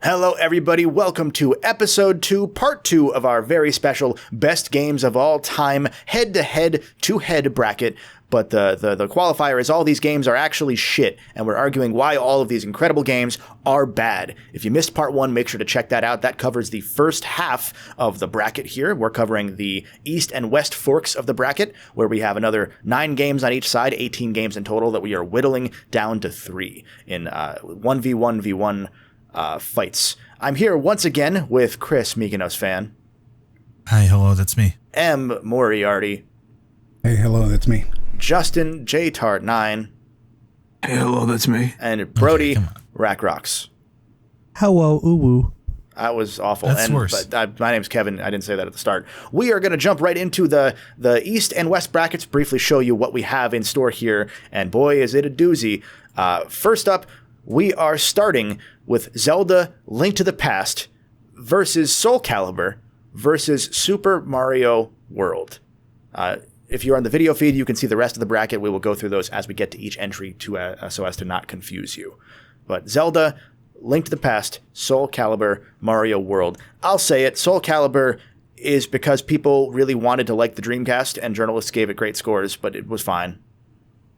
Hello, everybody. Welcome to episode 2, part 2 of our very special best games of all time head-to-head bracket. But the qualifier is all these games are actually shit, and we're arguing why all of these incredible games are bad. If you missed part 1, make sure to check that out. That covers the first half of the bracket here. We're covering the east and west forks of the bracket, where we have another 9 games on each side, 18 games in total, that we are whittling down to 3 in 1v1v1 fights. I'm here once again with Chris, Mykonos fan. Hi, hello, that's me. M. Moriarty. Hey, hello, that's me. Justin J. Tart 9. Hey, hello, that's me. And Brody Rack Rocks. Hello, uwu. That was awful. That's worse. But my name's Kevin. I didn't say that at the start. We are going to jump right into the East and West brackets, briefly show you what we have in store here. And boy, is it a doozy. First up, we are starting with Zelda Link to the Past versus Soul Calibur versus Super Mario World. If you're on the video feed, you can see the rest of the bracket. We will go through those as we get to each entry so as to not confuse you. But Zelda, Link to the Past, Soul Calibur, Mario World. I'll say it, Soul Calibur is because people really wanted to like the Dreamcast and journalists gave it great scores, but it was fine.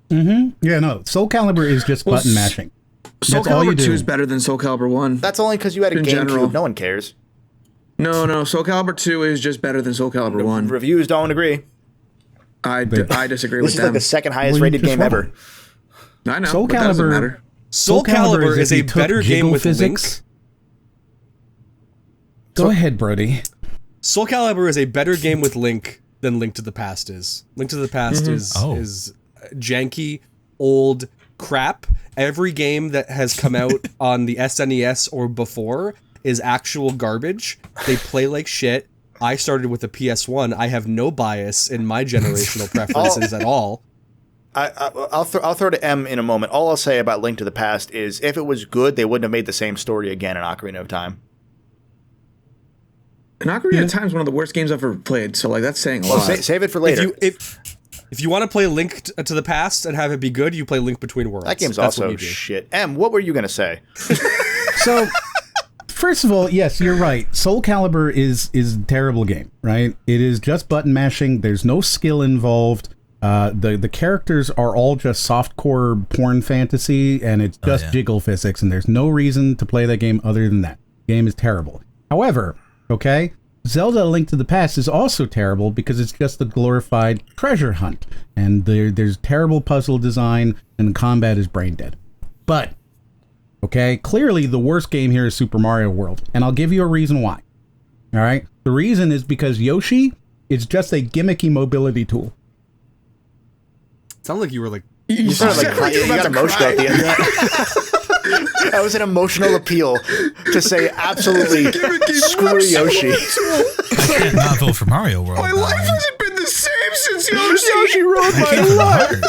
Mm-hmm. Yeah, no, Soul Calibur is just button mashing. Soul Calibur 2 is better than Soul Calibur 1. That's only because you had a GameCube. General. No one cares. No, Soul Calibur 2 is just better than Soul Calibur 1. Reviews don't agree. I disagree with them. This is like the second highest rated game ever. I know, Soul but that doesn't Calibur, matter. Soul Calibur is a better game with Link. Go ahead, Brody. Soul Calibur is a better game with Link than Link to the Past is. Link to the Past is janky, old crap. Every game that has come out on the SNES or before is actual garbage. They play like shit. I started with a PS1. I have no bias in my generational preferences at all. I'll throw to M in a moment. All I'll say about Link to the Past is if it was good, they wouldn't have made the same story again in Ocarina of Time. And Ocarina of Time is one of the worst games I've ever played, so like that's saying a lot. Save it for later. If you want to play Link to the Past and have it be good, you play Link Between Worlds. That game's also shit. M, what were you going to say? So, first of all, yes, you're right. Soul Calibur is a terrible game, right? It is just button mashing. There's no skill involved. The characters are all just softcore porn fantasy, and it's just jiggle physics, and there's no reason to play that game other than that. The game is terrible. However, okay, Zelda Link to the Past is also terrible because it's just a glorified treasure hunt, and there's terrible puzzle design, and the combat is brain dead. But, okay, clearly the worst game here is Super Mario World, and I'll give you a reason why. All right? The reason is because Yoshi is just a gimmicky mobility tool. Sounded like you were like... You sounded like you got emotional at the end. That was an emotional appeal to say absolutely screw Yoshi. I can't not vote for Mario World. My life hasn't been the same since Yoshi. Yoshi ruined my life.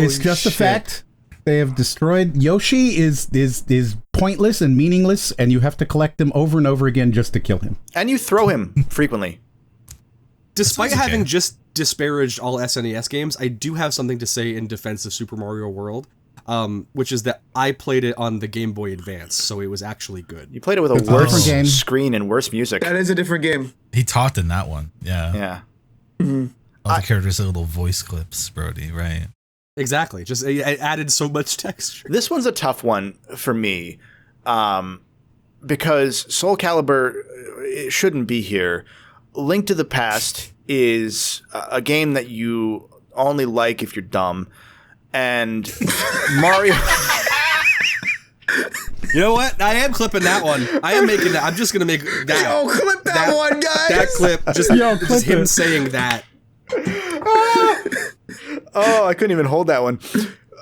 It's just a fact. They have destroyed... Yoshi is pointless and meaningless, and you have to collect him over and over again just to kill him. And you throw him frequently. Despite having just disparaged all SNES games, I do have something to say in defense of Super Mario World, which is that I played it on the Game Boy Advance, so it was actually good. You played it with a worse screen and worse music. That is a different game. He talked in that one, Yeah. Mm-hmm. All the characters are little voice clips, Brody, right? Exactly. Just it added so much texture. This one's a tough one for me, because Soul Calibur it shouldn't be here. Link to the Past is a game that you only like if you're dumb, and Mario... You know what? I am clipping that one. I am making that. I'm just going to make that. Yo, clip that one, guys! That clip. Just him saying that. Oh, I couldn't even hold that one.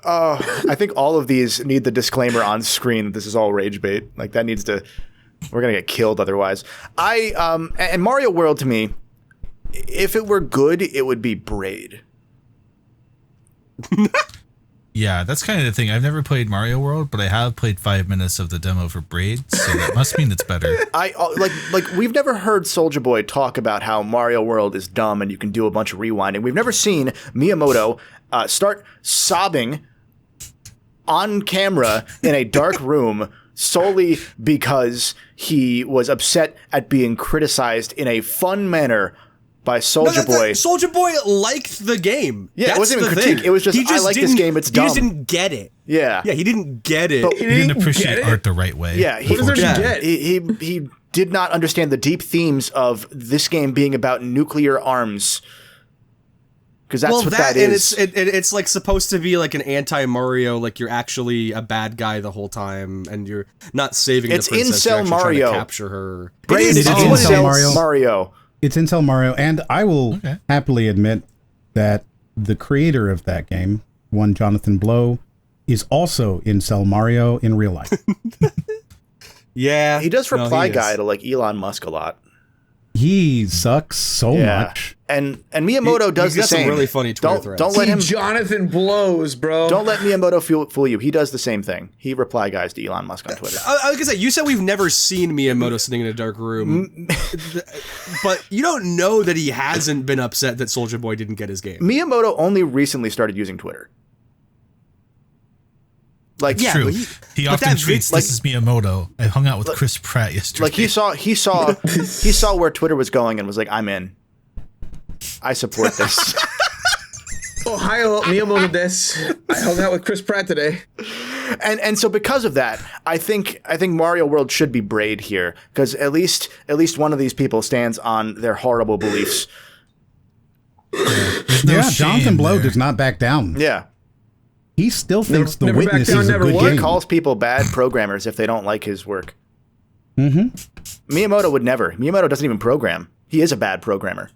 I think all of these need the disclaimer on screen that this is all rage bait. Like, that needs to... We're going to get killed otherwise. And Mario World, to me, if it were good, it would be Braid. Yeah, that's kind of the thing. I've never played Mario World, but I have played 5 minutes of the demo for Braid, so that must mean it's better. We've never heard Soulja Boy talk about how Mario World is dumb and you can do a bunch of rewinding. We've never seen Miyamoto start sobbing on camera in a dark room solely because he was upset at being criticized in a fun manner by Soulja Boy. Soulja Boy liked the game. Yeah, That's it wasn't even the critique. thing. It was just, I like this game, it's dumb. He just didn't get it. Yeah. Yeah, he didn't get it. But He didn't appreciate art the right way. Yeah, What does there to get? he did not understand the deep themes of this game being about nuclear arms. Because that's what that is. And it's like supposed to be like an anti-Mario, like you're actually a bad guy the whole time, and you're not saving It's the princess. incel you're actually Mario. trying to capture her. Braid It is is Incel Mario. Mario. It's Incel Mario, and I will happily admit that the creator of that game, one Jonathan Blow, is also Incel Mario in real life. Yeah, He does reply he is. guy to like Elon Musk a lot. He sucks so much. And Miyamoto does He's the got some same. really funny Twitter threads. Don't let him Jonathan blows, bro. don't let Miyamoto fool you. He does the same thing. He reply guys to Elon Musk on Twitter. I was gonna say, you said we've never seen Miyamoto sitting in a dark room, but you don't know that he hasn't been upset that Soulja Boy didn't get his game. Miyamoto only recently started using Twitter. Like Yeah, True. but He but often that tweets, vid- "This is Miyamoto." I hung out with Chris Pratt yesterday. like he saw where Twitter was going and was like, I'm in. I support this. Ohio Miyamoto des. I hung out with Chris Pratt today. And so because of that, I think Mario World should be Braid here, because at least one of these people stands on their horrible beliefs. There's no Yeah, shame Jonathan Blow there. does not back down. Yeah. He still thinks Never The back Witness down, is a never good what? game. He calls people bad programmers if they don't like his work. Mm-hmm. Miyamoto would never. Miyamoto doesn't even program. He is a bad programmer.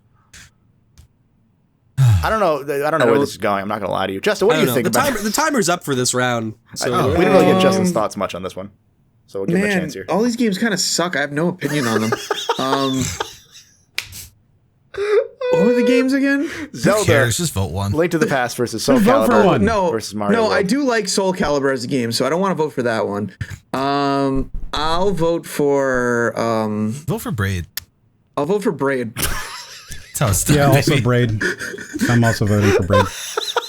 I don't know where this is going. I'm not going to lie to you. Justin, what do you think about it? The timer's up for this round. So We didn't really get Justin's thoughts much on this one. So we'll give him a Man, chance here. all these games kind of suck. I have no opinion on them. What were the games again? Who Zelda, cares? Just vote one. Link to the Past versus Soul Vote for Calibur one. No, versus Mario no, World. I do like Soul Calibur as a game, so I don't want to vote for that one. I'll vote for Vote for Braid. I'll vote for Braid. That's how it's done. Yeah, also baby. Braid. I'm also voting for Braid.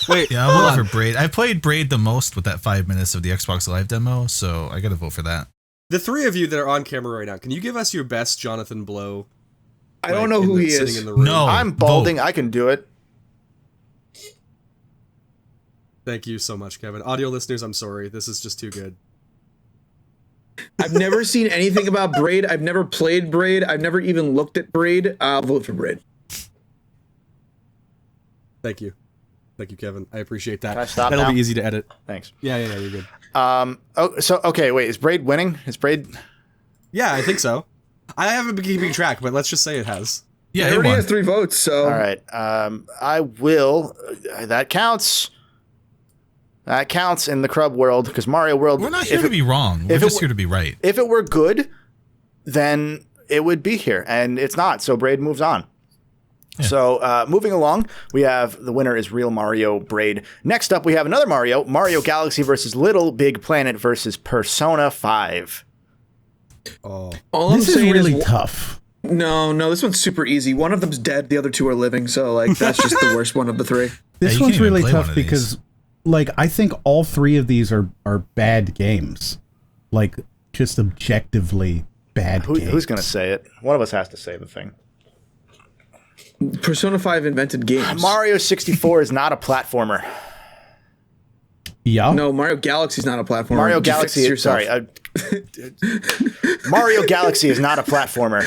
wait, Yeah, I'll vote for Braid. I played Braid the most with that 5 minutes of the Xbox Live demo, so I got to vote for that. the three of you that are on camera right now, can you give us your best Jonathan Blow? I don't know who he sitting is. in the room. No. I'm balding. Vote. I can do it. Thank you so much, Kevin. Audio listeners, I'm sorry. This is just too good. I've never seen anything about Braid. I've never played Braid. I've never even looked at Braid. I'll vote for Braid. Thank you. Thank you, Kevin. I appreciate that. Can I stop That'll now? be easy to edit. Thanks. Yeah, you're good. Okay, wait. Is Braid winning? Is Braid? Yeah, I think so. I haven't been keeping track, but let's just say it has. Yeah, He it already won. has 3 votes, so. All right. I will. That counts. That counts in the Crub world, because Mario World. We're not here to be wrong. We're if it just were- here to be right. If it were good, then it would be here, and it's not. So Braid moves on. Yeah. So moving along, we have the winner is Real Mario Braid. Next up, we have another Mario Galaxy versus LittleBIGPlanet versus Persona 5. Oh. All This I'm is saying really is, tough. No, this one's super easy. One of them's dead, the other 2 are living, so like that's just the worst one of the 3. This you one's can't even really play one tough of these. because, like, I think all 3 of these are bad games. Like, just objectively bad games. Who's going to say it? One of us has to say the thing. Persona 5 invented games. Mario 64 is not a platformer. Yeah. No, Mario Galaxy's not a platform. Mario You Galaxy. fix yourself. Sorry. Mario Galaxy is not a platformer.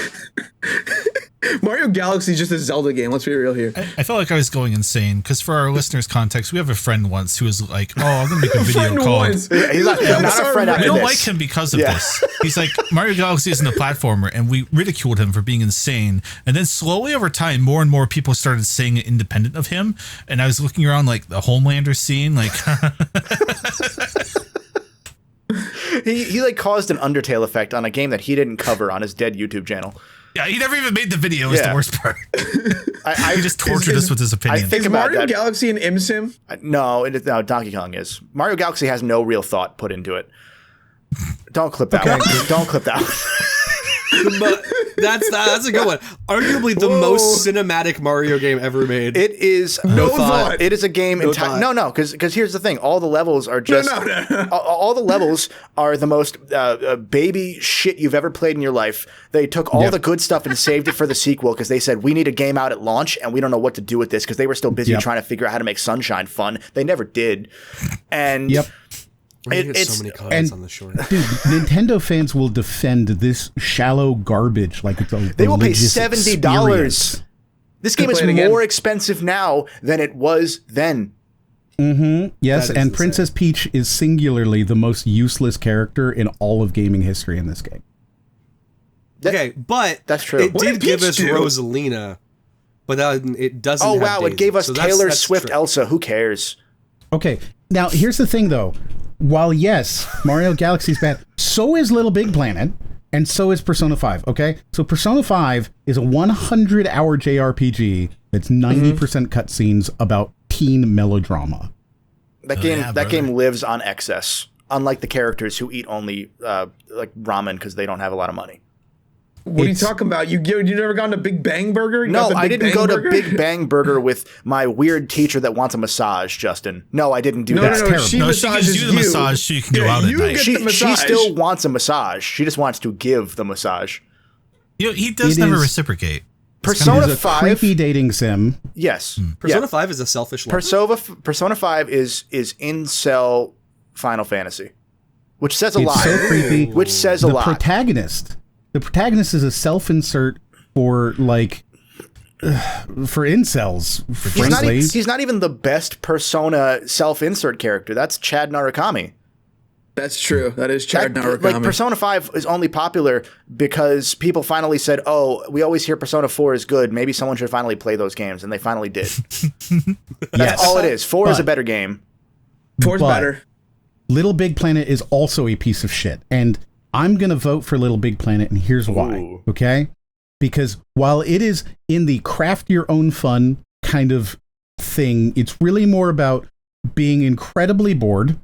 Mario Galaxy is just a Zelda game. Let's be real here. I felt like I was going insane because for our listeners' context, we have a friend once who was like, "Oh, I'm gonna make a video Friend called." once. He's not a friend I after don't this. like him because of Yeah. this. He's like, Mario Galaxy isn't a platformer, and we ridiculed him for being insane. And then slowly over time, more and more people started saying it independent of him. And I was looking around like the Homelander scene, like He like caused an Undertale effect on a game that he didn't cover on his dead YouTube channel. yeah, he never even made the video. Is Yeah. the worst part. I He just tortured us with his I opinion. think Is about Mario that. Galaxy an ImSim? No, no, Donkey Kong is. Mario Galaxy has no real thought put into it. Don't clip that one. Don't clip that one. That's a good one. Arguably the most cinematic Mario game ever made. It is It is a game because here's the thing: all the levels are just all the levels are the most baby shit you've ever played in your life. They took all the good stuff and saved it for the sequel because they said we need a game out at launch and we don't know what to do with this because they were still busy trying to figure out how to make Sunshine fun. They never did, and it's so many comments on the short. Dude, Nintendo fans will defend this shallow garbage like it's a they will pay $70. This game is more expensive now than it was then. Mm-hmm. Yes, and Princess Peach is singularly the most useless character in all of gaming history in this game. Okay, but that's true. It did give us Rosalina, but it doesn't. Oh wow! It gave us Taylor Swift, Elsa. Who cares? Okay, now here's the thing, though. While yes, Mario Galaxy's bad, so is LittleBIGPlanet, and so is Persona 5. Okay, so Persona 5 is a 100-hour JRPG that's 90% cutscenes about teen melodrama. That game lives on excess, unlike the characters who eat only like ramen because they don't have a lot of money. What are you talking about? You never gone to Big Bang Burger? No, I didn't go to Big Bang Burger with my weird teacher that wants a massage, Justin. No, I didn't do that. No, she massages you. The massage so you can go out at night. She still wants a massage. She just wants to give the massage. He does never reciprocate. Persona 5 creepy dating sim. Yes. Persona 5 is a selfish love. Persona 5 is incel Final Fantasy, which says a lot. It's so creepy. Which says a lot. The protagonist is a self-insert for incels, frankly. He's not even the best Persona self-insert character. That's Chad Narukami. That's true. That is Chad Narukami. Like, Persona 5 is only popular because people finally said, oh, we always hear Persona 4 is good. Maybe someone should finally play those games. And they finally did. That's all it is. 4 is a better game. 4's better. LittleBIGPlanet is also a piece of shit. And I'm going to vote for LittleBIGPlanet, and here's why. Ooh. Okay? Because while it is in the craft your own fun kind of thing, it's really more about being incredibly bored,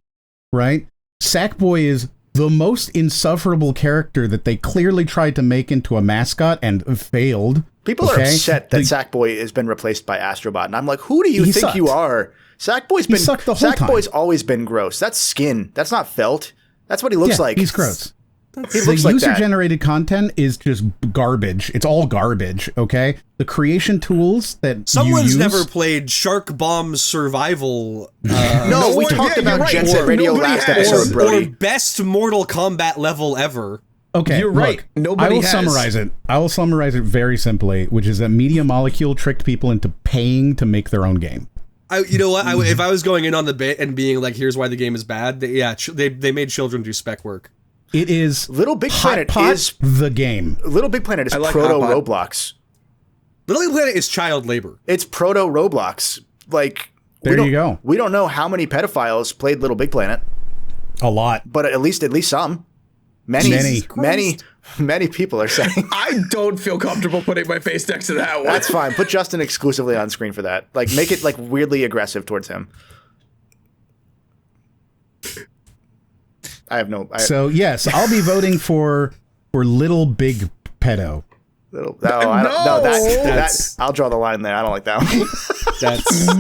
right? Sackboy is the most insufferable character that they clearly tried to make into a mascot and failed. People are upset that Sackboy has been replaced by Astrobot, and I'm like, who do you think you are? Sackboy's always been gross. That's skin. That's not felt. That's what he looks like. He's gross. The user-generated content is just garbage. It's all garbage, okay? The creation tools that Someone's never played Shark Bomb Survival. No, we talked about Jet Set Radio last episode, Brody. Or best Mortal Kombat level ever. Okay, you're right. I will summarize it. I will summarize it very simply, which is that Media Molecule tricked people into paying to make their own game. You know what? If I was going in on the bit and being like, here's why the game is bad, they made children do spec work. It is LittleBIGPlanet is the game. LittleBIGPlanet is proto Roblox. LittleBIGPlanet is child labor. It's proto Roblox. Like there you go. We don't know how many pedophiles played LittleBIGPlanet. A lot, but at least some. Many people are saying. I don't feel comfortable putting my face next to that one. That's fine. Put Justin exclusively on screen for that. Like, make it like weirdly aggressive towards him. I have no. So yes, I'll be voting for Little Big Pedo. I'll draw the line there. I don't like that one. I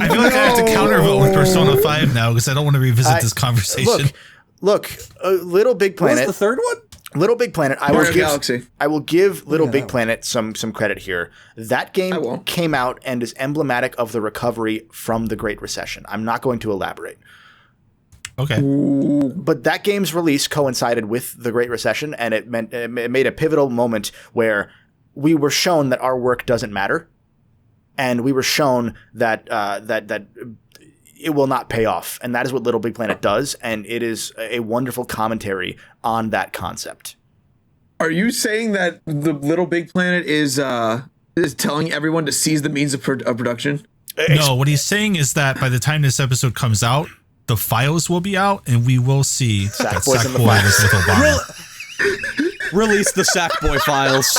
feel like I have to counter vote with Persona 5 now because I don't want to revisit this conversation. Look, LittleBIGPlanet. What's the third one? LittleBIGPlanet. I will give LittleBIGPlanet some credit here. That game came out and is emblematic of the recovery from the Great Recession. I'm not going to elaborate. Okay. But that game's release coincided with the Great Recession, and it made a pivotal moment where we were shown that our work doesn't matter, and we were shown that that it will not pay off, and that is what LittleBIGPlanet does, and it is a wonderful commentary on that concept. Are you saying that the LittleBIGPlanet is telling everyone to seize the means of production? No, what he's saying is that by the time this episode comes out, the files will be out, and we will see that Sackboy was with Obama. Release the Sackboy files.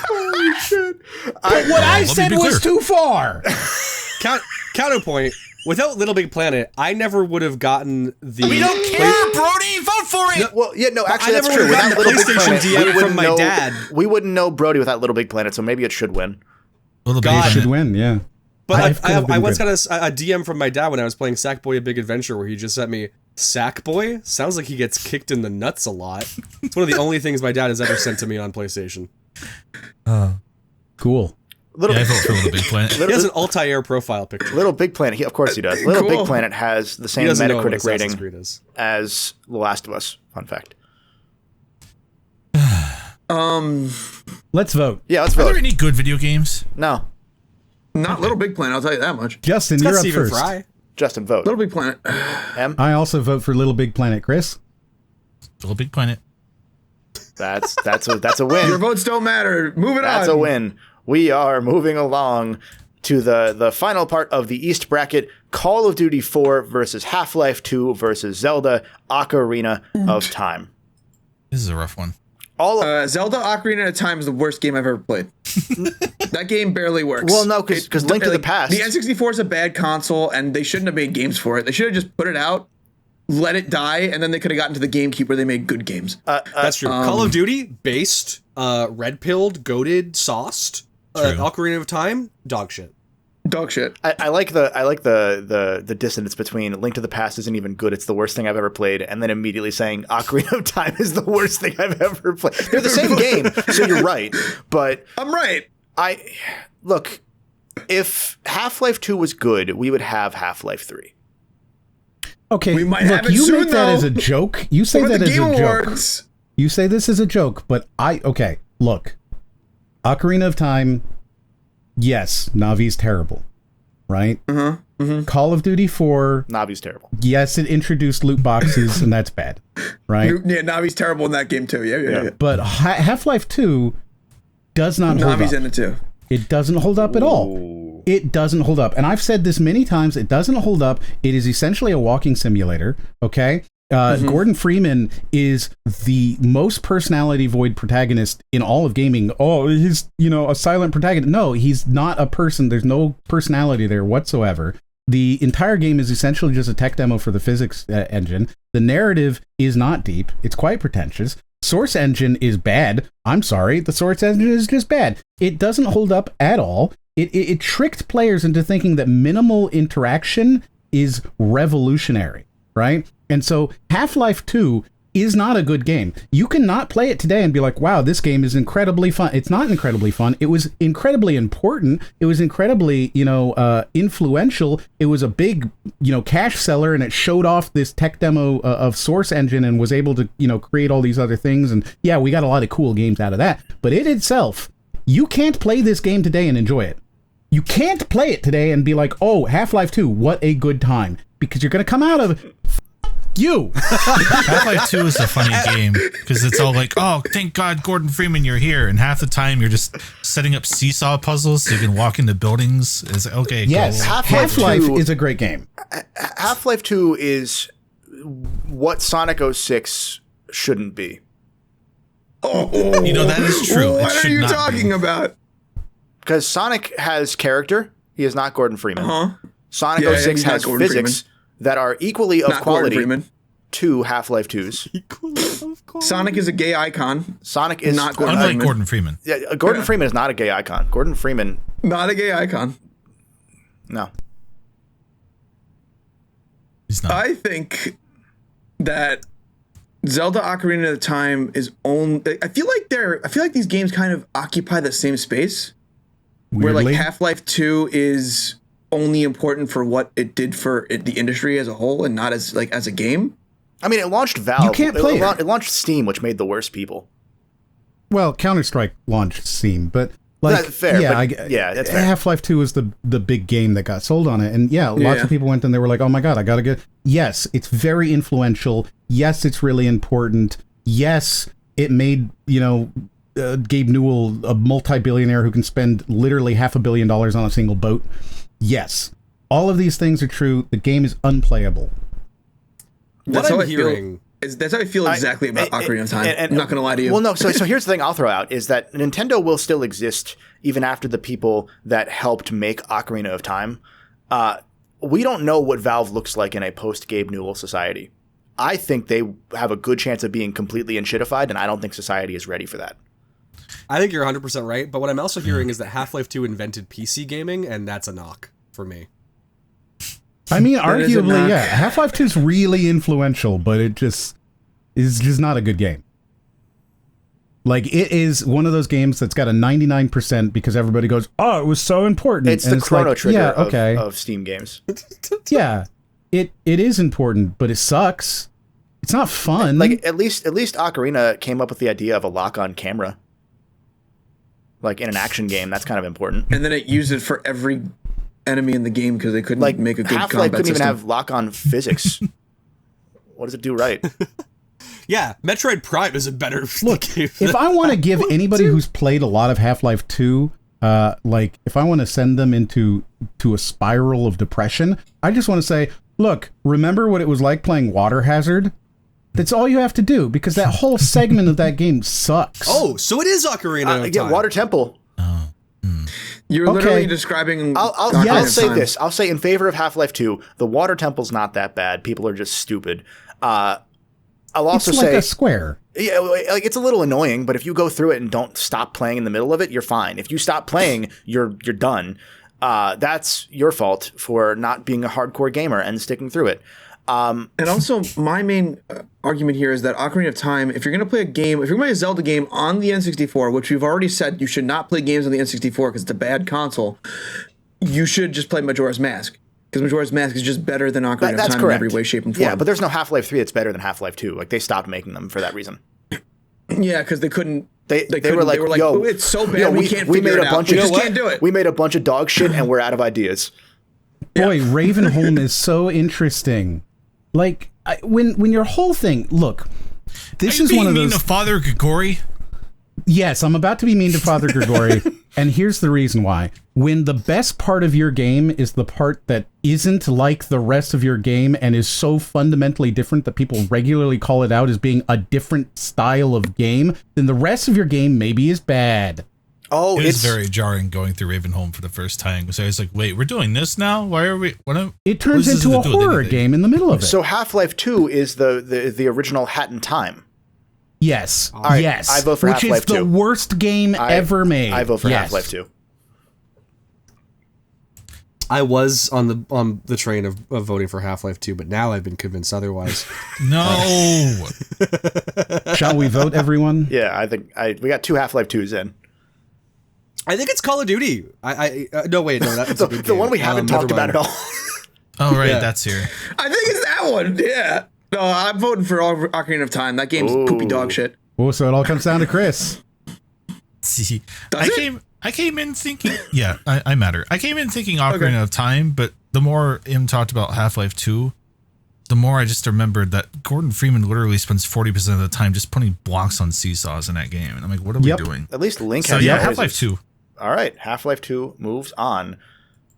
Holy shit. What I said was too far. Counterpoint. without Little Big Planet, I never would have gotten the. We don't care, Brody. Vote for it. No, well, yeah, no, actually, I that's never true. would've gotten the PlayStation DM we from wouldn't my know, dad. We wouldn't know Brody without Little Big Planet, so maybe it should win. Little God. Big Should Planet. win, yeah. But Could have been I once good. got a DM from my dad when I was playing Sackboy: A Big Adventure, where he just sent me Sackboy. Sounds like he gets kicked in the nuts a lot. It's one of the only things my dad has ever sent to me on PlayStation. Cool. Yeah, I vote for Little Big Planet. He has an Altair profile picture. Little Big Planet, of course he does. Little Cool. Big Planet has the He same doesn't know what Metacritic Assassin's Creed rating is. as The Last of Us. Fun fact. Let's vote. Yeah, let's Are there vote. any good video games? No, Not Little Big Planet, I'll tell you that much. Justin, It's got you're up Stephen first. Fry. Justin, vote. Little Big Planet. M. I also vote for Little Big Planet. Chris? Little Big Planet. That's a win. Your votes don't matter. Moving That's on. a win. We are moving along to the final part of the East bracket: Call of Duty 4 versus Half-Life 2 versus Zelda: Ocarina of Time. This is a rough one. All of, Zelda Ocarina of Time is the worst game I've ever played. That game barely works. well, no, because Link to the Past. The N64 is a bad console, and they shouldn't have made games for it. They should have just put it out, let it die, and then they could have gotten to the GameCube where they made good games. That's true. Call of Duty, based, red pilled, goated, sauced. Ocarina of Time, dog shit. Dog shit. I like the dissonance between Link to the Past isn't even good, it's the worst thing I've ever played, and then immediately saying Ocarina of Time is the worst thing I've ever played. They're the same game, so you're right. But I'm right. look, if Half-Life 2 was good, we would have Half-Life 3. Okay, We might look, have it you soon, make that though. as a joke. You say Or that the as Game a joke. Awards. You say this is a joke, but okay, look. Ocarina of Time, yes, Navi's terrible, right? Call of Duty 4, Navi's terrible. yes, it introduced loot boxes, and that's bad, right? Yeah, Navi's terrible in that game too. Yeah. But Half-Life 2 does not hold Navi's up. in it too. It doesn't hold up at all. It doesn't hold up. And I've said this many times. It doesn't hold up. It is essentially a walking simulator. Okay. Gordon Freeman is the most personality void protagonist in all of gaming. Oh, he's, a silent protagonist. No, he's not a person. There's no personality there whatsoever. The entire game is essentially just a tech demo for the physics engine. The narrative is not deep. It's quite pretentious. Source engine is bad. I'm sorry. The source engine is just bad. It doesn't hold up at all. It tricked players into thinking that minimal interaction is revolutionary, right? And so Half-Life 2 is not a good game. You cannot play it today and be like, wow, this game is incredibly fun. It's not incredibly fun. It was incredibly important. It was incredibly, influential. It was a big, cash seller, and it showed off this tech demo of Source Engine and was able to, create all these other things. And yeah, we got a lot of cool games out of that. But it itself, you can't play this game today and enjoy it. You can't play it today and be like, oh, Half-Life 2, what a good time. Because you're going to come out of you. Half-Life 2 is a funny game because it's all like, oh, thank God, Gordon Freeman, you're here. And half the time you're just setting up seesaw puzzles so you can walk into buildings. It's okay. Yes, Cool. Half-Life 2 is a great game. Half-Life 2 is what Sonic 06 shouldn't be. That is true. It What are should you not talking be. about? Because Sonic has character. He is not Gordon Freeman. Sonic Yeah, 06 he's not has Gordon physics that are equally of Not Gordon quality Freeman. to Half-Life 2's. Sonic is a gay icon. Sonic is Not Gordon Unlike Freeman. Gordon Freeman. Yeah, Gordon Freeman is not a gay icon. Gordon Freeman, Not a gay icon. no. He's not. I think that Zelda Ocarina of Time is only. I feel like these games kind of occupy the same space. Where Weirdly. like Half-Life 2 is only important for what it did for the industry as a whole, and not as a game. I mean, it launched Valve. You can't play it. It launched Steam, which made the worst people. Well, Counter-Strike launched Steam, but That's fair, Yeah, but that's fair. Half-Life 2 was the big game that got sold on it, and lots of people went and they were like, "Oh my god, I gotta get." Yes, it's very influential. Yes, it's really important. Yes, it made Gabe Newell a multi-billionaire who can spend literally $500 million on a single boat. Yes, all of these things are true. The game is unplayable. That's What how I'm I hearing. That's how I feel exactly about Ocarina of Time. I'm not gonna lie to you. Well, no. So here's the thing I'll throw out is that Nintendo will still exist even after the people that helped make Ocarina of Time. we don't know what Valve looks like in a post-Gabe Newell society. I think they have a good chance of being completely enshittified, and I don't think society is ready for that. I think you're 100% right, but what I'm also hearing is that Half-Life 2 invented PC gaming, and that's a knock for me. I mean, arguably, yeah, Half-Life 2 is really influential, but it just is just not a good game. Like, it is one of those games that's got a 99% because everybody goes, oh, it was so important. It's the Chrono Trigger of Steam games. Yeah, it is important, but it sucks. It's not fun. Like, at least Ocarina came up with the idea of a lock-on camera. Like, in an action game, that's kind of important. And then it used it for every enemy in the game because they couldn't make a good Half-Life combat couldn't system. even have lock-on physics. What does it do right? Yeah, Metroid Prime is a better game. If I want to give anybody who's played a lot of Half-Life 2, like, if I want to send them into a spiral of depression, I just want to say, look, remember what it was like playing Water Hazard? That's all you have to do, because that whole segment of that game sucks. Oh, so it is Ocarina of Time. Water Temple. You're literally describing... I'll say this. I'll say in favor of Half-Life 2, the Water Temple's not that bad. People are just stupid. I'll also say... It's like a square. Yeah, like, it's a little annoying, but if you go through it and don't stop playing in the middle of it, you're fine. If you stop playing, you're done. That's your fault for not being a hardcore gamer and sticking through it. And also, my main argument here is that Ocarina of Time, if you're going to play a game, if you're going to play a Zelda game on the N64, which we've already said you should not play games on the N64 because it's a bad console, you should just play Majora's Mask. Because Majora's Mask is just better than Ocarina of Time in every way, shape, and form. Yeah, but there's no Half-Life 3 that's better than Half-Life 2. Like, they stopped making them for that reason. Yeah, because they couldn't... They were like, yo, it's so bad, we can't figure it out. We just can't do it. We made a bunch of dog shit, and we're out of ideas. Boy, Ravenholm is so interesting. Like, when your whole thing... Look, this is one of those... Are you being mean to Father Grigori? Yes, I'm about to be mean to Father Grigori, and here's the reason why. When the best part of your game is the part that isn't like the rest of your game and is so fundamentally different that people regularly call it out as being a different style of game, then the rest of your game maybe is bad. Oh, it's very jarring going through Ravenholm for the first time because I was like, "Wait, we're doing this now? Why are we?" It turns into a horror game in the middle of it. So Half-Life 2 is the original Hat in Time. Yes, right, yes. I vote for Half-Life 2. Which is the worst game ever made. I vote for Half-Life 2. I was on the train of voting for Half-Life 2, but now I've been convinced otherwise. No. Shall we vote, everyone? Yeah, I think we got 2 Half-Life 2s in. I think it's Call of Duty. No, wait, no, that's the one we haven't talked about at all. Oh, right, that's here. I think it's that one. Yeah. No, I'm voting for Ocarina of Time. That game's poopy dog shit. Oh, so it all comes down to Chris. See, I came in thinking, I matter. I came in thinking Ocarina of Time, but the more Im talked about Half-Life 2, the more I just remembered that Gordon Freeman literally spends 40% of the time just putting blocks on seesaws in that game. And I'm like, what are we doing? At least Link has Half-Life 2. All right, Half-Life 2 moves on.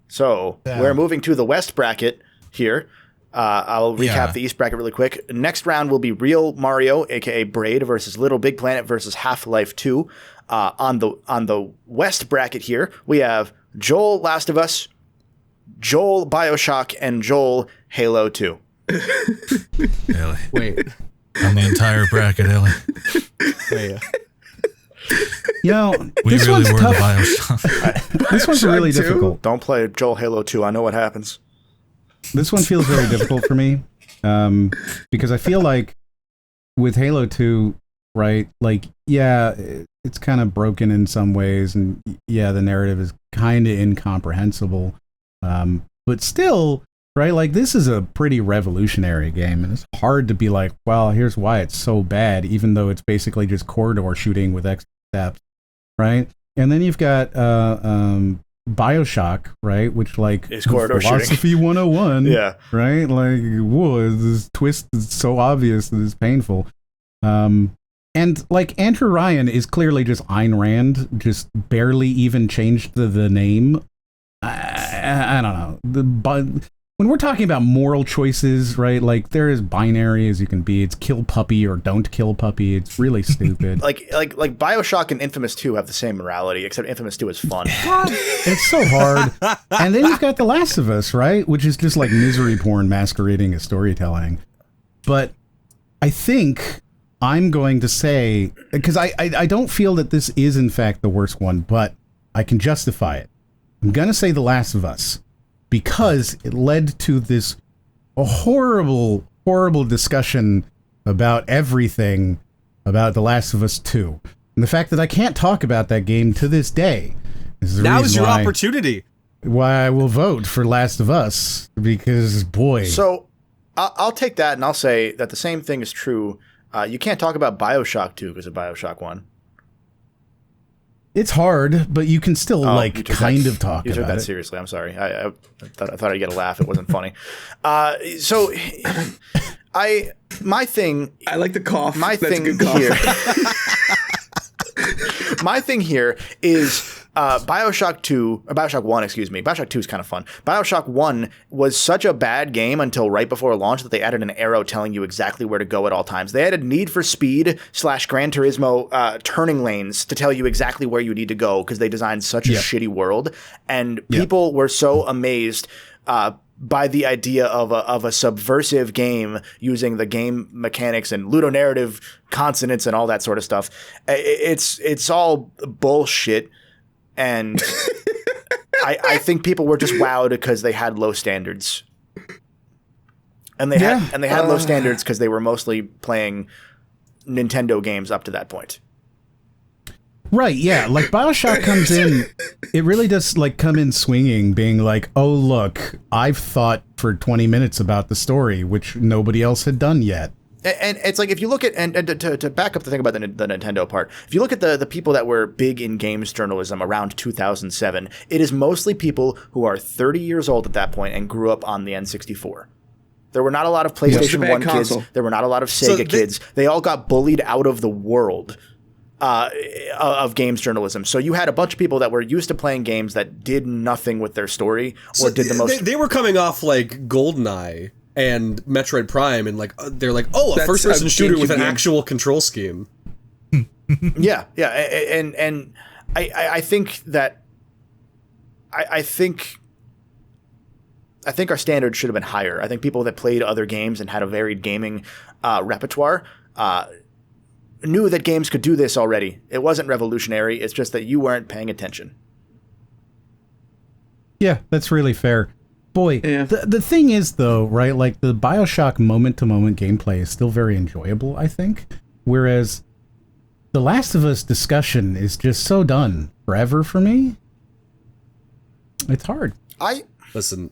So we're moving to the West bracket here. I'll recap the East bracket really quick. Next round will be Real Mario, aka Braid, versus LittleBIGPlanet versus Half-Life 2. On the West bracket here, we have Joel Last of Us, Joel Bioshock, and Joel Halo 2. Ellie. Wait. On the entire bracket, Ellie. Wait. You know, we this really one's were tough. the Bioshock. This one's really difficult. Don't play Joel Halo 2. I know what happens. This one feels very difficult for me because I feel like with Halo 2, right, like, yeah, it's kind of broken in some ways, and yeah, the narrative is kind of incomprehensible, but still, right, like, this is a pretty revolutionary game, and it's hard to be like, well, here's why it's so bad, even though it's basically just corridor shooting with extra steps, right? And then you've got Bioshock, right, which, like, is corridor philosophy shooting. 101, yeah, right, like, whoa, this twist is so obvious that it's painful, and, like, Andrew Ryan is clearly just Ayn Rand, just barely even changed the name. I don't know. when we're talking about moral choices, right? Like there is binary as you can be. It's kill puppy or don't kill puppy. It's really stupid. like Bioshock and Infamous 2 have the same morality, except Infamous 2 is fun. It's so hard. And then you've got The Last of Us, right? Which is just like misery porn masquerading as storytelling. But I think I'm going to say, because I don't feel that this is in fact the worst one, but I can justify it. I'm going to say The Last of Us because it led to this horrible, horrible discussion about everything about The Last of Us 2. And the fact that I can't talk about that game to this day is the Now's reason your opportunity. why I will vote for Last of Us, because, boy. So I'll take that, and I'll say that the same thing is true. You can't talk about Bioshock 2 because of Bioshock 1. It's hard, but you can still, kind of talk about it. You took that seriously. I'm sorry. I thought I'd get a laugh. It wasn't funny. My thing... I like the cough. That's a good cough. My thing here is Bioshock 1, excuse me. Bioshock 2 is kind of fun. Bioshock 1 was such a bad game until right before launch that they added an arrow telling you exactly where to go at all times. They added Need for Speed / Gran Turismo turning lanes to tell you exactly where you need to go because they designed such a shitty world. And people were so amazed by the idea of a subversive game using the game mechanics and ludonarrative consonants and all that sort of stuff. It's all bullshit. And I think people were just wowed because they had low standards. And they had low standards because they were mostly playing Nintendo games up to that point. Right, yeah. Like Bioshock comes in, it really does like come in swinging, being like, oh, look, I've thought for 20 minutes about the story, which nobody else had done yet. And it's like, if you look at, and to back up the thing about the Nintendo part, if you look at the people that were big in games journalism around 2007, it is mostly people who are 30 years old at that point and grew up on the N64. There were not a lot of PlayStation 1 kids. There were not a lot of Sega kids. They all got bullied out of the world of games journalism. So you had a bunch of people that were used to playing games that did nothing with their story or did the most. They were coming off like GoldenEye and Metroid Prime, and like they're like, oh, a first-person shooter with an actual control scheme. yeah, and I think that I think our standards should have been higher. I think people that played other games and had a varied gaming repertoire knew that games could do this already. It wasn't revolutionary. It's just that you weren't paying attention. Yeah, that's really fair. Boy, the thing is, though, right, like the Bioshock moment-to-moment gameplay is still very enjoyable, I think. Whereas The Last of Us discussion is just so done forever for me. It's hard. Listen,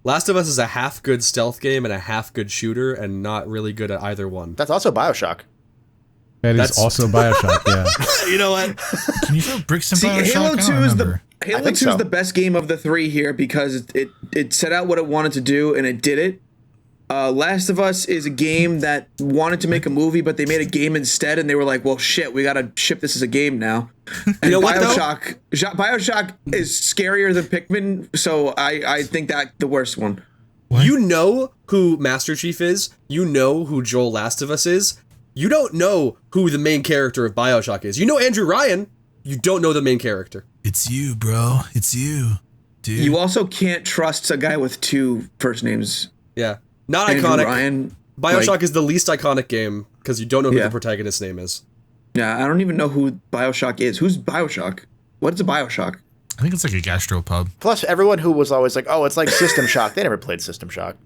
Last of Us is a half-good stealth game and a half-good shooter and not really good at either one. That's also Bioshock. That's also Bioshock, yeah. You know what? Can you throw bricks in Bioshock? Halo 2 is the best game of the three here because it set out what it wanted to do and it did it. Last of Us is a game that wanted to make a movie, but they made a game instead, and they were like, well, shit, we gotta ship this as a game now. And you know Bioshock is scarier than Pikmin, so I think that the worst one. What? You know who Master Chief is? You know who Joel Last of Us is? You don't know who the main character of Bioshock is. You know Andrew Ryan. You don't know the main character. It's you, bro. It's you, dude. You also can't trust a guy with two first names. Yeah. Not Andrew iconic. Ryan, Bioshock is the least iconic game because you don't know who the protagonist's name is. Yeah, I don't even know who Bioshock is. Who's Bioshock? What is a Bioshock? I think it's like a gastropub. Plus, everyone who was always like, oh, it's like System Shock. They never played System Shock.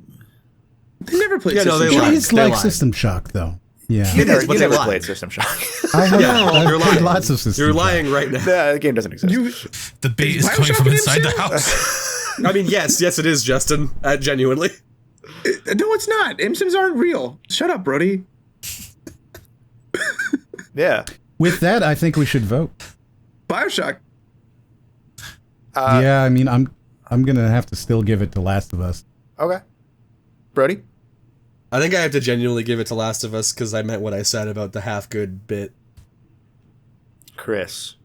They never played System Shock. It is like System Shock, though. Yeah. You never played System Shock. I've played lots of System Shock. You're lying right now. The game doesn't exist. The bait is coming from inside the house. I mean, yes, it is, Justin. Genuinely. No, it's not. ImSims aren't real. Shut up, Brody. Yeah. With that, I think we should vote. Bioshock. Yeah, I mean, I'm gonna have to still give it to Last of Us. Okay. Brody? I think I have to genuinely give it to Last of Us because I meant what I said about the half-good bit. Chris?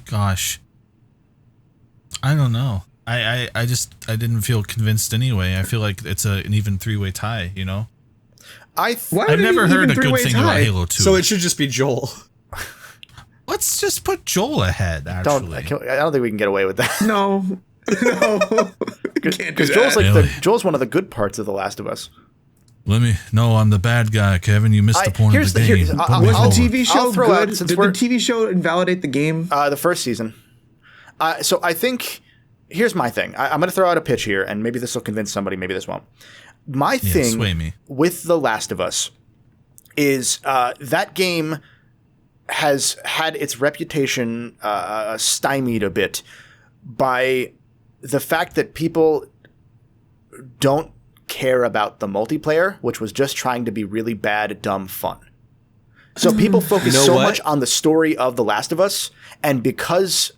Gosh. I don't know. I didn't feel convinced anyway. I feel like it's an even 3-way tie, you know? I've never heard a good thing about Halo 2. So it should just be Joel. Let's just put Joel ahead, actually. I don't think we can get away with that. No. Because Joel's one of the good parts of The Last of Us. No, I'm the bad guy, Kevin. You missed the point of the game. Was the TV show good? Did the TV show invalidate the game? The first season. So I think, here's my thing. I'm going to throw out a pitch here, and maybe this will convince somebody, maybe this won't. My thing with The Last of Us is that game has had its reputation stymied a bit by the fact that people don't care about the multiplayer, which was just trying to be really bad, dumb fun. So people focus much on the story of The Last of Us, and because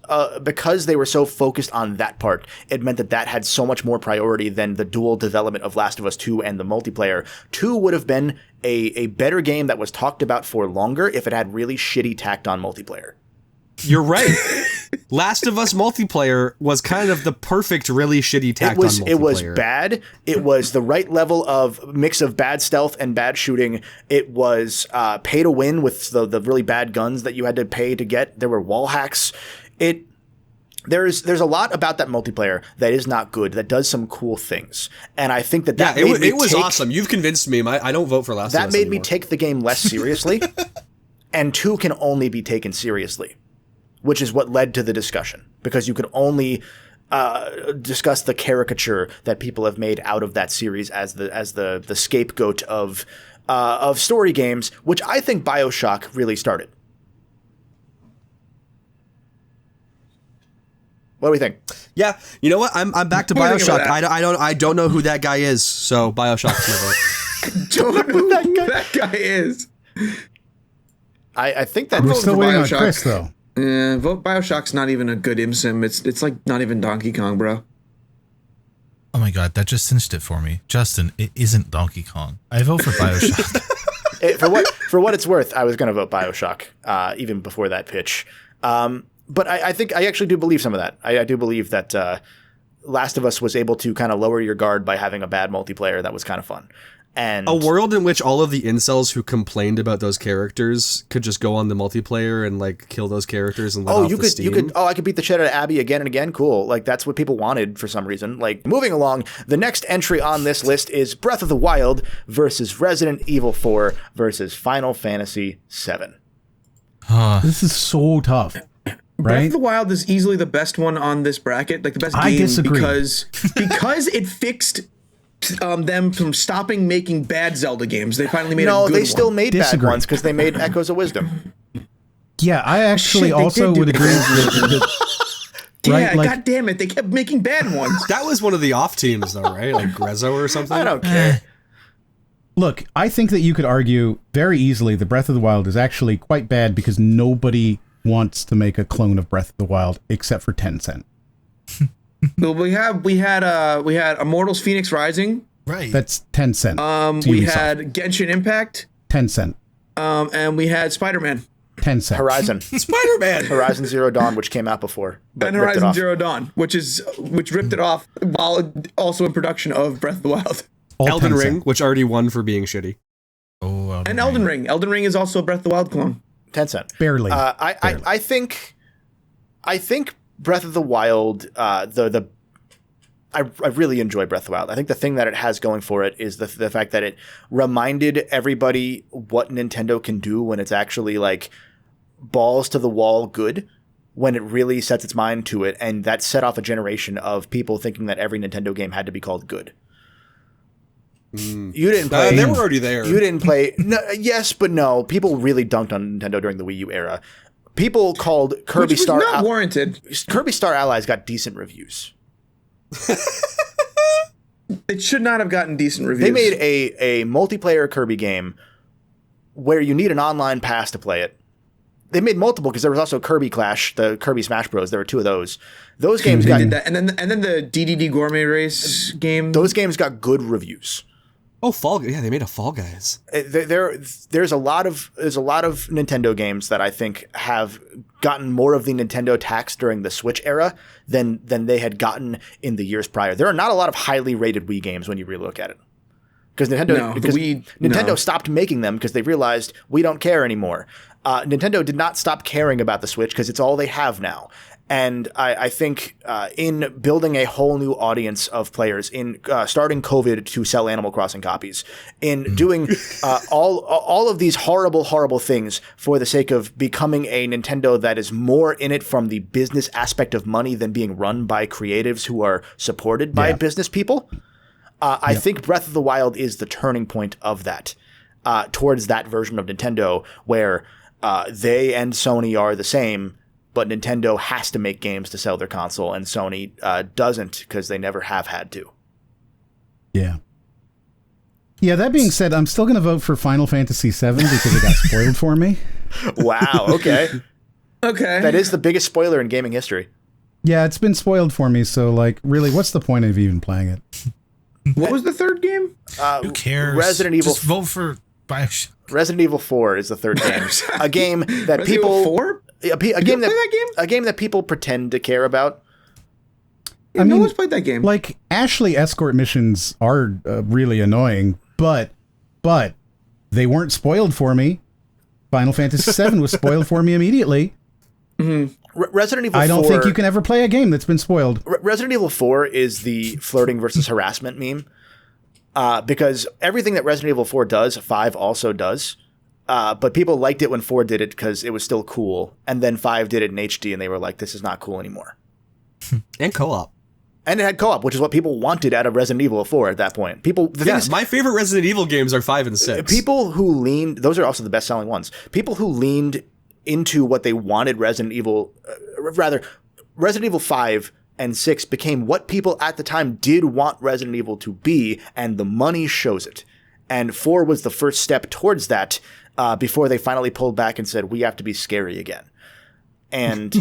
they were so focused on that part, it meant that had so much more priority than the dual development of Last of Us 2 and the multiplayer. 2 would have been a better game that was talked about for longer if it had really shitty tacked on multiplayer. You're right. Last of Us multiplayer was kind of the perfect, really shitty tacked on multiplayer. It was bad. It was the right level of mix of bad stealth and bad shooting. It was pay to win with the really bad guns that you had to pay to get. There were wall hacks. There's a lot about that multiplayer that is not good, that does some cool things. And I think that it was awesome. You've convinced me. I don't vote for Last of Us That made me take the game less seriously. And 2 can only be taken seriously, which is what led to the discussion, because you could only discuss the caricature that people have made out of that series as the scapegoat of story games, which I think Bioshock really started. What do we think? Yeah, you know what? I'm back to Bioshock. I don't know who that guy is, so Bioshock's my vote. Don't know who that guy is. I think that we're still waiting on Chris though. Vote Bioshock's not even a good ImSim. It's like not even Donkey Kong, bro. Oh my god, that just cinched it for me. Justin, it isn't Donkey Kong. I vote for Bioshock. For what it's worth, I was going to vote Bioshock even before that pitch. But I think I actually do believe some of that. I do believe that Last of Us was able to kind of lower your guard by having a bad multiplayer that was kind of fun. And a world in which all of the incels who complained about those characters could just go on the multiplayer and like kill those characters and let off the steam. I could beat the shit out of Abby again and again. Cool. Like that's what people wanted for some reason. Like moving along, the next entry on this list is Breath of the Wild versus Resident Evil 4 versus Final Fantasy 7. This is so tough. Right? Breath of the Wild is easily the best one on this bracket, like the best game. I disagree. because it fixed them from stopping making bad Zelda games. They finally made a good one. No, they still made bad ones because they made Echoes of Wisdom. Yeah, I actually also would agree yeah, God damn it, they kept making bad ones. That was one of the off teams though, right? Like Grezzo or something? I don't care. Look, I think that you could argue very easily that Breath of the Wild is actually quite bad because nobody wants to make a clone of Breath of the Wild except for Tencent. Well, we had Immortals Phoenix Rising. Right. That's Tencent. We had Genshin Impact. Tencent. And we had Spider-Man. Tencent. Horizon. Spider-Man. Horizon Zero Dawn, which came out before. And Horizon Zero Dawn, which ripped it off while also in production of Breath of the Wild. Elden Ring, which already won for being shitty. Oh, Elden Ring. Elden Ring is also a Breath of the Wild clone. Tencent. Barely. I think Breath of the Wild, I really enjoy Breath of the Wild. I think the thing that it has going for it is the fact that it reminded everybody what Nintendo can do when it's actually like balls to the wall good, when it really sets its mind to it, and that set off a generation of people thinking that every Nintendo game had to be called good. You didn't play. They were already there. You didn't play. No, yes, but no. People really dunked on Nintendo during the Wii U era. People called Kirby Which was Star not warranted. Kirby Star Allies got decent reviews. It should not have gotten decent reviews. They made a multiplayer Kirby game where you need an online pass to play it. They made multiple because there was also Kirby Clash, the Kirby Smash Bros. There were two of those. Those games got did that. And then the DDD Gourmet Race game. Those games got good reviews. Oh, yeah, they made a Fall Guys. There's a lot of Nintendo games that I think have gotten more of the Nintendo tax during the Switch era than they had gotten in the years prior. There are not a lot of highly rated Wii games when you really look at it. Because Nintendo stopped making them because they realized we don't care anymore. Nintendo did not stop caring about the Switch because it's all they have now. And I think in building a whole new audience of players, in starting COVID to sell Animal Crossing copies, in doing all of these horrible, horrible things for the sake of becoming a Nintendo that is more in it from the business aspect of money than being run by creatives who are supported by business people, I think Breath of the Wild is the turning point of that, towards that version of Nintendo where they and Sony are the same, but Nintendo has to make games to sell their console, and Sony doesn't because they never have had to. Yeah. Yeah, that being said, I'm still going to vote for Final Fantasy VII because it got spoiled for me. Wow, okay. Okay. That is the biggest spoiler in gaming history. Yeah, it's been spoiled for me, so, like, really, what's the point of even playing it? What was the third game? Who cares? Resident Evil. Just vote for Bioshock. Resident Evil 4 is the third game. A game that Resident people... Evil 4? A game a game that people pretend to care about. Yeah, no one's played that game. Like, Ashley escort missions are really annoying, but they weren't spoiled for me. Final Fantasy VII was spoiled for me immediately. Mm-hmm. Resident Evil 4... I don't think you can ever play a game that's been spoiled. Resident Evil 4 is the flirting versus harassment meme. Because everything that Resident Evil 4 does, 5 also does. But people liked it when 4 did it because it was still cool. And then 5 did it in HD and they were like, this is not cool anymore. And co-op. And it had co-op, which is what people wanted out of Resident Evil 4 at that point. My favorite Resident Evil games are 5 and 6. People who leaned, those are also the best-selling ones. People who leaned into what they wanted Resident Evil 5 and 6 became what people at the time did want Resident Evil to be, and the money shows it. And 4 was the first step towards that, before they finally pulled back and said, we have to be scary again. And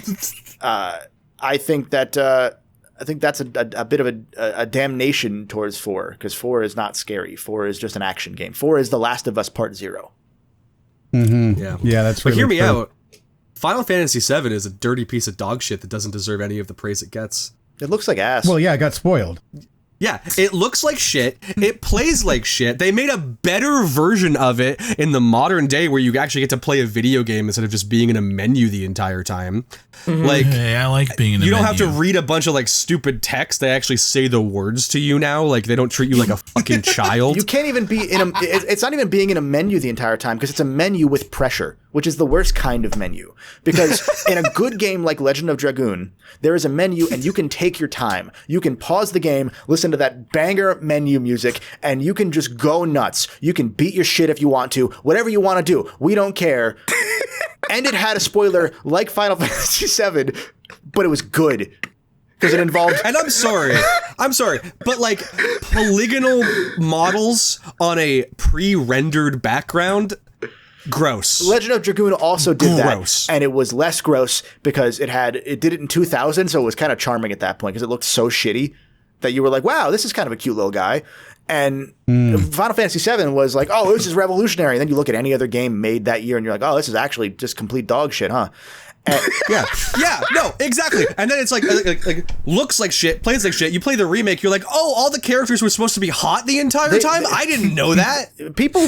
I think that's a bit of a damnation towards 4, because 4 is not scary. 4 is just an action game. 4 is The Last of Us Part 0. Mm-hmm. Yeah, that's really But hear me true. out. Final Fantasy VII is a dirty piece of dog shit that doesn't deserve any of the praise it gets. It looks like ass. Well, yeah, it got spoiled. Yeah, it looks like shit. It plays like shit. They made a better version of it in the modern day where you actually get to play a video game instead of just being in a menu the entire time. Mm-hmm. Like, hey, I like being in a you don't menu. have to read a bunch of like stupid text. They actually say the words to you now. Like, they don't treat you like a fucking child. You can't even be in a... It's not even being in a menu the entire time because it's a menu with pressure, which is the worst kind of menu. Because in a good game like Legend of Dragoon, there is a menu and you can take your time. You can pause the game, listen to that banger menu music, and you can just go nuts. You can beat your shit if you want to. Whatever you want to do. We don't care. And it had a spoiler like Final Fantasy VII, but it was good. Because it involved... And I'm sorry, but like polygonal models on a pre-rendered background, gross. Legend of Dragoon also did Gross. that, and it was less gross because it did it in 2000, so it was kind of charming at that point because it looked so shitty that you were like, wow, this is kind of a cute little guy. And Final Fantasy VII was like, oh, this is revolutionary. And then you look at any other game made that year and you're like, oh, this is actually just complete dog shit, huh? And yeah, no, exactly. And then it's like looks like shit, plays like shit. You play the remake, you're like, oh, all the characters were supposed to be hot the entire time? I didn't know that. People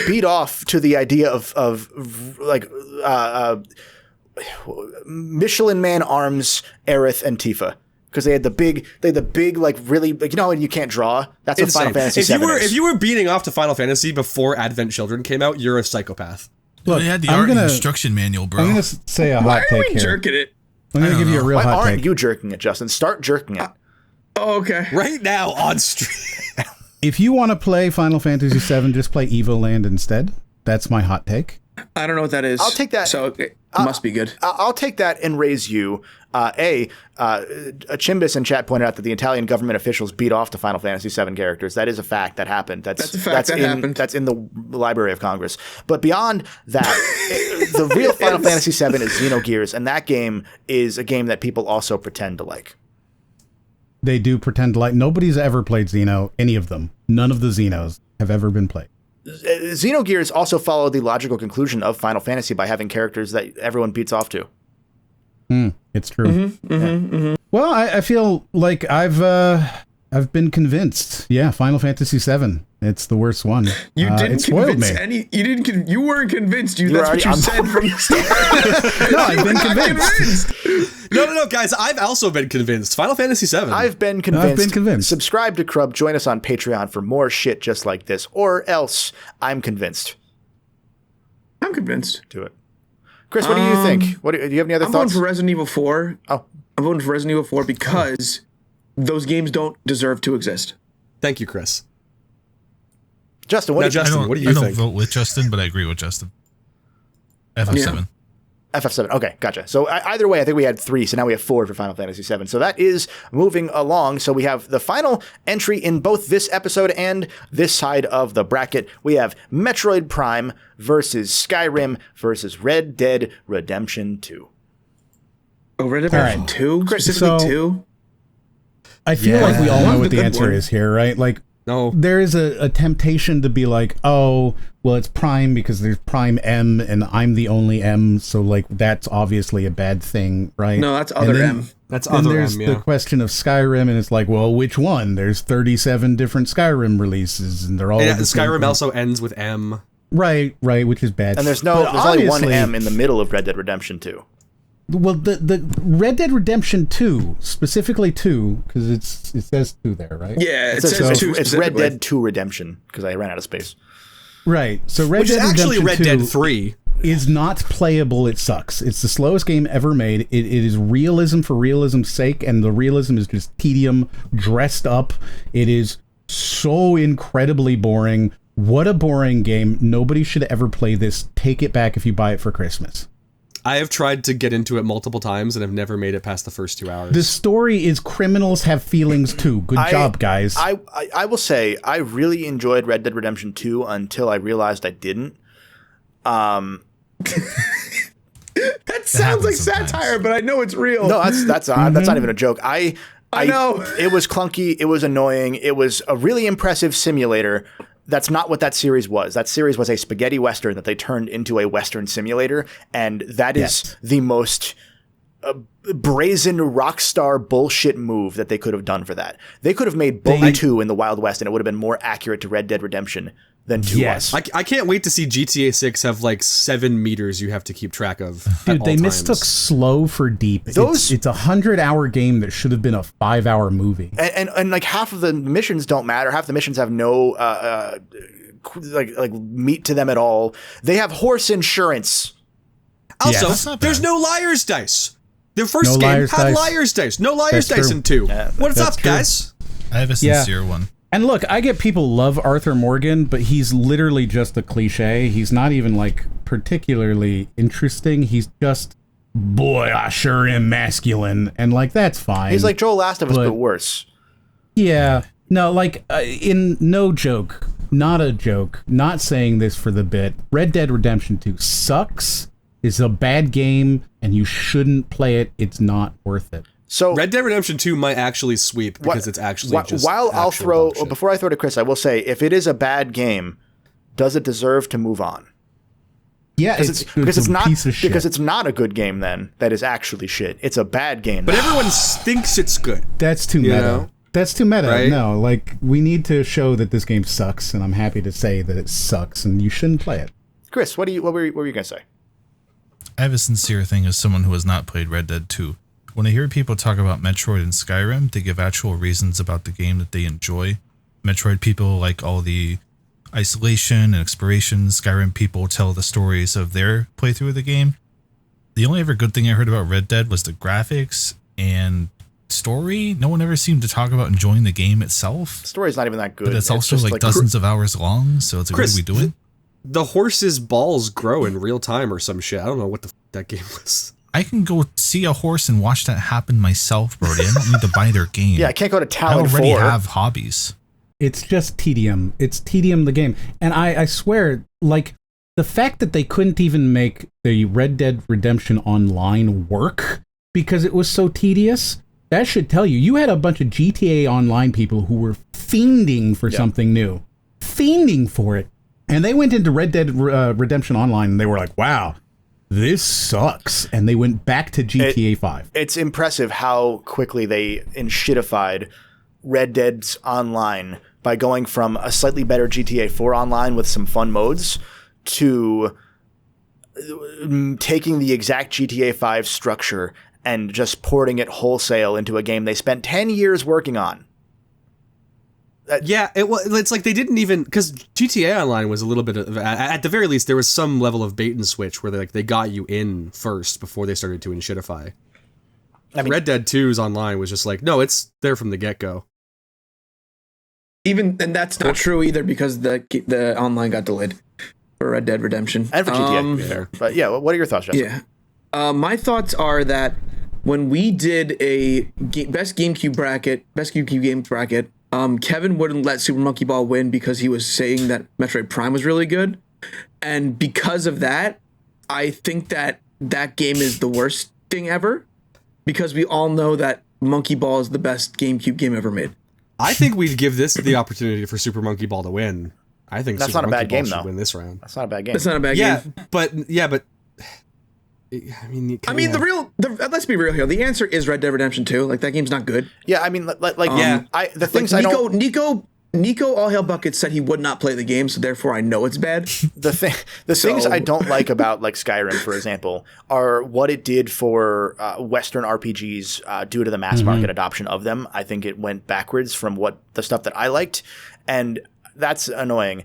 beat off to the idea of Michelin Man Arms, Aerith, and Tifa. Because they had the big, like, really, like, you know, and you can't draw. That's what Final Fantasy VII is. If you were beating off to Final Fantasy before Advent Children came out, you're a psychopath. Look, they had the art instruction manual, bro. I'm going to say a hot take here. Why are we jerking it? I'm going to give you a real Why hot aren't take. you jerking it, Justin? Start jerking it. Oh, okay. Right now on stream. If you want to play Final Fantasy VII, just play Evoland instead. That's my hot take. I don't know what that is. I'll take that. So it must be good. I'll take that and raise you. A Chimbus in chat pointed out that the Italian government officials beat off the Final Fantasy VII characters. That is a fact that happened. That's a fact that happened. That's in the Library of Congress. But beyond that, the real Final Fantasy VII is Xenogears, and that game is a game that people also pretend to like. They do pretend to like. Nobody's ever played Xeno, any of them. None of the Xenos. have ever been played. Xenogears also followed the logical conclusion of Final Fantasy by having characters that everyone beats off to. It's true. Well, I feel like I've been convinced. Yeah, Final Fantasy VII. It's the worst one. You didn't convince me. any. You didn't. You weren't convinced. That's what you said from the start. No, I've been convinced. No, guys. I've also been convinced. Final Fantasy VII. I've been convinced. I've been convinced. Subscribe to Crub. Join us on Patreon for more shit just like this, or else I'm convinced. I'm convinced. Do it, Chris. What do you think? Do you have any other I'm thoughts? voting for Resident Evil 4. Oh, I'm voting for Resident Evil 4 because those games don't deserve to exist. Thank you, Chris. Justin, what do you Justin, what do you I think? don't vote with Justin, but I agree with Justin. FF7. FF7. Okay, gotcha. So either way, I think we had 3, so now we have 4 for Final Fantasy VII. So that is moving along. So we have the final entry in both this episode and this side of the bracket. We have Metroid Prime versus Skyrim versus Red Dead Redemption 2. Oh, Red Dead Redemption 2? Specifically 2? I feel like we all know what the answer is here, right? Like, No. there is a temptation to be like, oh, well, it's Prime because there's Prime M and I'm the only M, so like that's obviously a bad thing, right? No, that's other M. That's Then other there's M, yeah. the question of Skyrim, and it's like, well, which one? There's 37 different Skyrim releases, and they're all And the same Skyrim thing. also ends with M. Right, which is bad. And there's But only one obviously- M in the middle of Red Dead Redemption 2. Well, the Red Dead Redemption 2, specifically 2, because it says 2 there, right? Yeah, it So says 2 it's Red specifically. Dead 2 Redemption, because I ran out of space. Right. So Red Which is Dead actually Redemption Red 2 Dead 3. is not playable. It sucks. It's the slowest game ever made. It is realism for realism's sake, and the realism is just tedium dressed up. It is so incredibly boring. What a boring game. Nobody should ever play this. Take it back if you buy it for Christmas. I have tried to get into it multiple times and have never made it past the first 2 hours. The story is criminals have feelings too. Good job, guys. I will say, I really enjoyed Red Dead Redemption 2 until I realized I didn't. That sounds like sometimes. satire, but I know it's real. No, that's not even a joke. I know. It was clunky. It was annoying. It was a really impressive simulator. That's not what that series was. That series was a spaghetti western that they turned into a western simulator, and that is the most brazen rock star bullshit move that they could have done for that. They could have made Bully 2 in the Wild West, and it would have been more accurate to Red Dead Redemption than 2 was. I can't wait to see GTA 6 have like 7 meters you have to keep track of. Dude, they mistook slow for deep. It's a 100-hour game that should have been a 5-hour movie. And like half of the missions don't matter. Half the missions have no like meat to them at all. They have horse insurance. Also, that's not there's bad. no liar's dice. The first No game liar's had dice. liar's dice. No liar's That's dice true. in 2. What's that's up, true. guys? I have a sincere one. And look, I get people love Arthur Morgan, but he's literally just a cliche. He's not even like particularly interesting. He's just, boy, I sure am masculine, and like that's fine. He's like Joel Last of Us, but worse. Yeah, no, like in no joke, not a joke, not saying this for the bit. Red Dead Redemption 2 sucks. It's a bad game, and you shouldn't play it. It's not worth it. So Red Dead Redemption 2 might actually sweep because it's actually just while I'll actual throw bullshit. before I throw to Chris, I will say if it is a bad game, does it deserve to move on? Yeah, Because it's a not piece of shit. because it's not a good game then that is actually shit. It's a bad game. But everyone thinks it's good. That's too meta. know? That's too meta. Right? No, like we need to show that this game sucks, and I'm happy to say that it sucks, and you shouldn't play it. Chris, what were you gonna say? I have a sincere thing as someone who has not played Red Dead 2. When I hear people talk about Metroid and Skyrim, they give actual reasons about the game that they enjoy. Metroid people like all the isolation and exploration. Skyrim people tell the stories of their playthrough of the game. The only ever good thing I heard about Red Dead was the graphics and story. No one ever seemed to talk about enjoying the game itself. The story's not even that good. But it's also just like dozens of hours long, so it's like, Chris, what are we doing? The horse's balls grow in real time or some shit. I don't know what the that game was. I can go see a horse and watch that happen myself, Brody. I don't need to buy their game. Yeah, I can't go to I Talon already 4. have hobbies. It's just tedium. It's tedium, the game. And I swear, like, the fact that they couldn't even make the Red Dead Redemption Online work because it was so tedious, that should tell you. You had a bunch of GTA Online people who were fiending for something new. fiending for it. And they went into Red Dead Redemption Online and they were like, wow, this sucks. And they went back to GTA 5. It's impressive how quickly they enshittified Red Dead's Online by going from a slightly better GTA 4 Online with some fun modes to taking the exact GTA 5 structure and just porting it wholesale into a game they spent 10 years working on. It's like they didn't even, because GTA Online was a little bit of, at the very least, there was some level of bait and switch where they got you in first before they started to shitify. I mean, Red Dead 2's Online was just like, no, it's there from the get-go. And that's not true either, because the online got delayed for Red Dead Redemption. And for GTA, but yeah, what are your thoughts, Justin? Yeah. My thoughts are that when we did a best GameCube game bracket, Kevin wouldn't let Super Monkey Ball win because he was saying that Metroid Prime was really good. And because of that, I think that game is the worst thing ever, because we all know that Monkey Ball is the best GameCube game ever made. I think we'd give this the opportunity for Super Monkey Ball to win. I think that's Super not a Monkey bad game, Ball should though. win this round. That's not a bad game. That's not a bad game. But let's be real here. The answer is Red Dead Redemption 2. Like, that game's not good. Yeah, I mean, Nico All Hail Buckets said he would not play the game, so therefore I know it's bad. The things I don't like about like Skyrim, for example, are what it did for Western RPGs due to the mass market adoption of them. I think it went backwards from what the stuff that I liked, and that's annoying.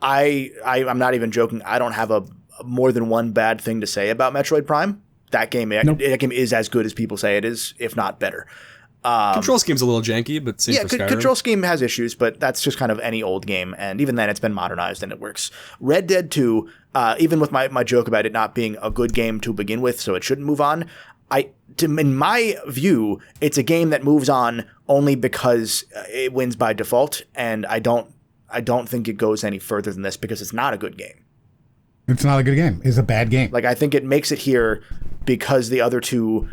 I'm not even joking. I don't have a more than one bad thing to say about Metroid Prime. That game is as good as people say it is, if not better. Control scheme's a little janky, but same for Skyrim. Control scheme has issues, but that's just kind of any old game, and even then it's been modernized and it works. Red Dead 2, even with my joke about it not being a good game to begin with, so it shouldn't move on, in my view, it's a game that moves on only because it wins by default, and I don't think it goes any further than this because it's not a good game. It's not a good game. It's a bad game. Like, I think it makes it here because the other two,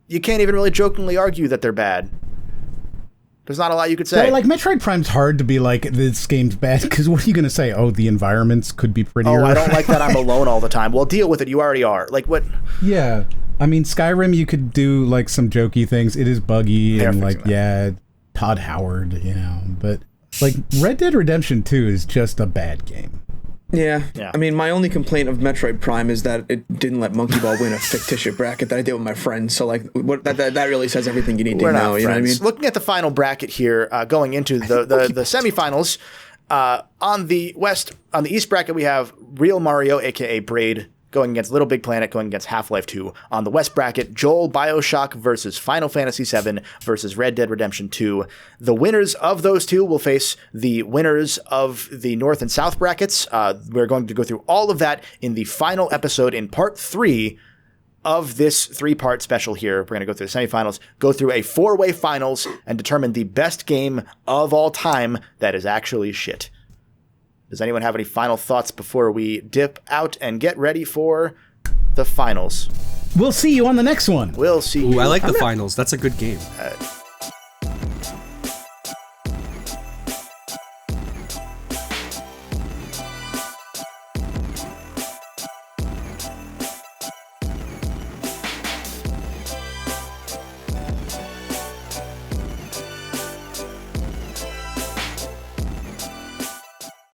you can't even really jokingly argue that they're bad. There's not a lot you could say. Yeah, like, Metroid Prime's hard to be like, this game's bad, because what are you going to say? Oh, the environments could be prettier. Oh, I don't like that I'm alone all the time. Well, deal with it. You already are. Like, what? Yeah. I mean, Skyrim, you could do, like, some jokey things. It is buggy, and, like, Todd Howard, But, like, Red Dead Redemption 2 is just a bad game. Yeah. I mean, my only complaint of Metroid Prime is that it didn't let Monkey Ball win a fictitious bracket that I did with my friends. So, like, that really says everything you need to know. You know what I mean? Looking at the final bracket here, going into the semifinals, on the East bracket, we have Real Mario, aka Braid, going against LittleBIGPlanet, going against Half-Life 2. On the West bracket, Joel Bioshock versus Final Fantasy VII versus Red Dead Redemption 2. The winners of those two will face the winners of the North and South brackets. We're going to go through all of that in the final episode in part 3 of this 3-part special here. We're going to go through the semifinals, go through a 4-way finals, and determine the best game of all time that is actually shit. Does anyone have any final thoughts before we dip out and get ready for the finals? We'll see you on the next one. We'll see you. I like the finals. That's a good game.